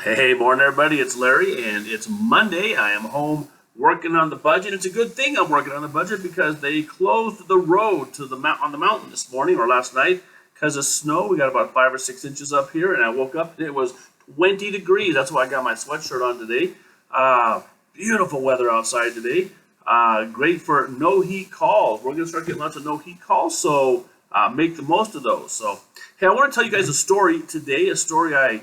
Hey, morning everybody, it's Larry and it's Monday. I am home working on the budget. It's a good thing I'm working on the budget because they closed the road to the on the mountain this morning or last night because of snow. We got about 5 or 6 inches up here and I woke up and it was 20 degrees. That's why I got my sweatshirt on today. Beautiful weather outside today. Great for no heat calls. We're going to start getting lots of no heat calls, so make the most of those. So, hey, I want to tell you guys a story today, a story I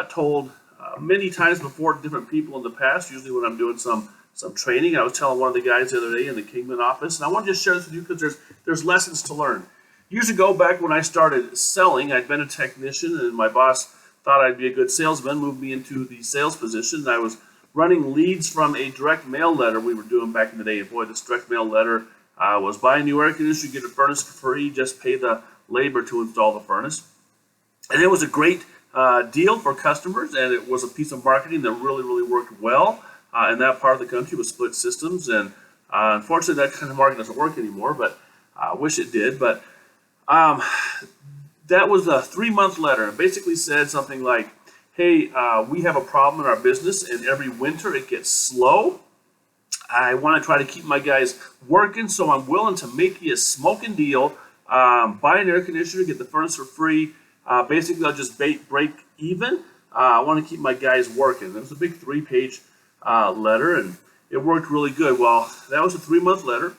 told many times before to different people in the past, usually when I'm doing some training. I was telling one of the guys the other day in the Kingman office, and I want to just share this with you because there's lessons to learn. Years ago, back when I started selling, I'd been a technician, and my boss thought I'd be a good salesman, moved me into the sales position, and I was running leads from a direct mail letter we were doing back in the day. And boy, this direct mail letter was buy a new air conditioner, get a furnace for free, just pay the labor to install the furnace. And it was a great deal for customers, and it was a piece of marketing that really worked well in that part of the country with split systems. And unfortunately, that kind of marketing doesn't work anymore, but I wish it did. But that was a 3-month letter. It basically said something like, hey, we have a problem in our business, and every winter it gets slow. I want to try to keep my guys working, so I'm willing to make you a smoking deal. Buy an air conditioner, get the furnace for free. Basically, I'll just break even. I want to keep my guys working. It was a big 3-page letter, and it worked really good. Well, that was a 3-month letter.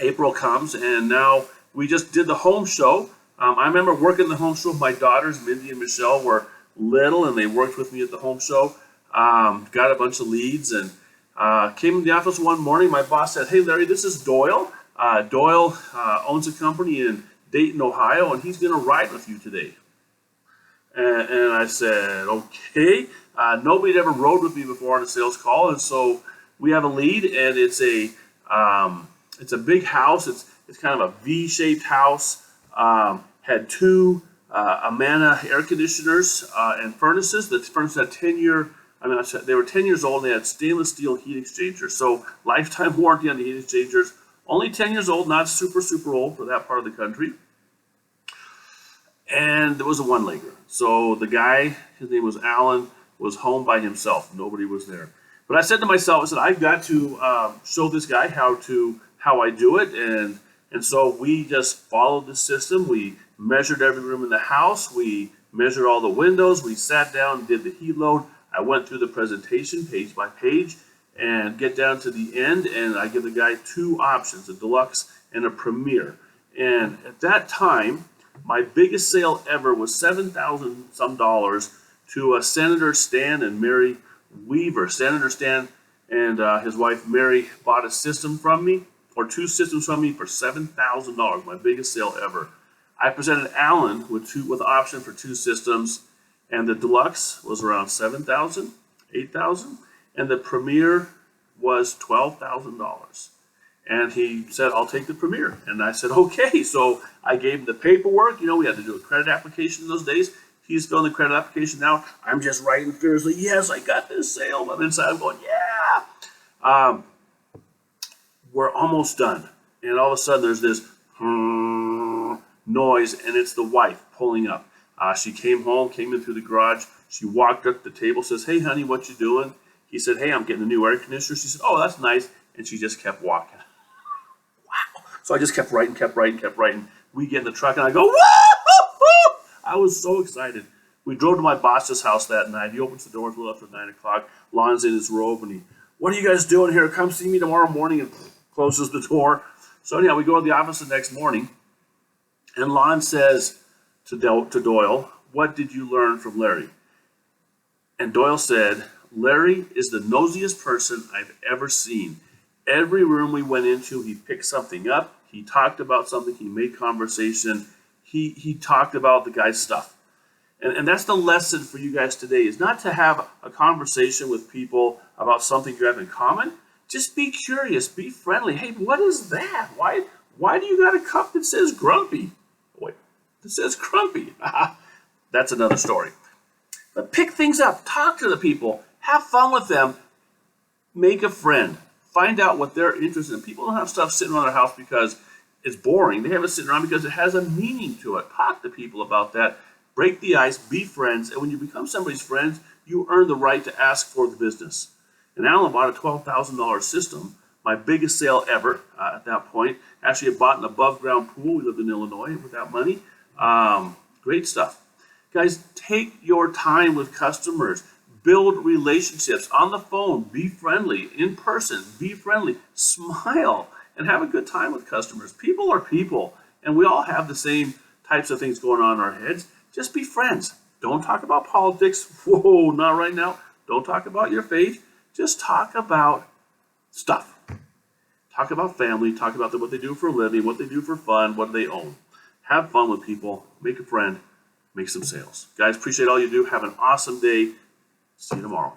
April comes, and now we just did the home show. I remember working the home show. My daughters, Mindy and Michelle, were little, and they worked with me at the home show. Got a bunch of leads, and came in the office one morning. My boss said, hey, Larry, this is Doyle. Doyle owns a company in Dayton, Ohio, and he's going to ride with you today. And I said, okay. Nobody had ever rode with me before on a sales call, and so we have a lead, and it's a big house. It's kind of a V-shaped house. Had 2 Amana air conditioners and furnaces. The furnaces had 10-year. They were 10 years old. And they had stainless steel heat exchangers, so lifetime warranty on the heat exchangers. Only 10 years old, not super old for that part of the country. And there was a one-legger. So the guy, his name was Alan, was home by himself. Nobody was there. But I said to myself, I've got to show this guy how I do it. And so we just followed the system. We measured every room in the house. We measured all the windows. We sat down and did the heat load. I went through the presentation page by page and get down to the end, and I give the guy 2 options, a deluxe and a premier. And at that time, my biggest sale ever was $7,000 some to Senator Stan and Mary Weaver. Senator Stan and his wife Mary bought a system from me, or 2 systems from me for $7,000, my biggest sale ever. I presented Alan with the option for 2 systems, and the deluxe was around $7,000, $8,000, and the premier was $12,000. And he said, I'll take the premier. And I said, okay. So I gave him the paperwork. We had to do a credit application in those days. He's filling the credit application now. I'm just writing fiercely, yes, I got this sale. But inside I'm going, yeah. We're almost done. And all of a sudden there's this noise, and it's the wife pulling up. She came home, came in through the garage. She walked up to the table, says, hey, honey, what you doing? He said, hey, I'm getting a new air conditioner. She said, oh, that's nice. And she just kept walking. Wow. So I just kept writing. We get in the truck, and I go, woo! I was so excited. We drove to my boss's house that night. He opens the doors a little after 9 o'clock. Lon's in his robe, and what are you guys doing here? Come see me tomorrow morning, and closes the door. So anyhow, we go to the office the next morning, and Lon says to Doyle, what did you learn from Larry? And Doyle said, Larry is the nosiest person I've ever seen. Every room we went into, he picked something up. He talked about something. He made conversation. He talked about the guy's stuff. And that's the lesson for you guys today, is not to have a conversation with people about something you have in common. Just be curious. Be friendly. Hey, what is that? Why do you got a cup that says grumpy? Wait, that says grumpy. That's another story. But pick things up. Talk to the people. Have fun with them. Make a friend. Find out what they're interested in. People don't have stuff sitting around their house because it's boring. They have it sitting around because it has a meaning to it. Talk to people about that. break the ice, be friends, and when you become somebody's friend, you earn the right to ask for the business. And Alan bought a $12,000 system, my biggest sale ever at that point. Actually, I bought an above ground pool. We lived in Illinois with that money. Great stuff. Guys, take your time with customers. Build relationships on the phone. Be friendly. In person, be friendly. Smile and have a good time with customers. People are people, and we all have the same types of things going on in our heads. Just be friends. Don't talk about politics. Whoa, not right now. Don't talk about your faith. Just talk about stuff. Talk about family. Talk about what they do for a living, what they do for fun, what they own. Have fun with people. Make a friend. Make some sales. Guys, appreciate all you do. Have an awesome day. See you tomorrow.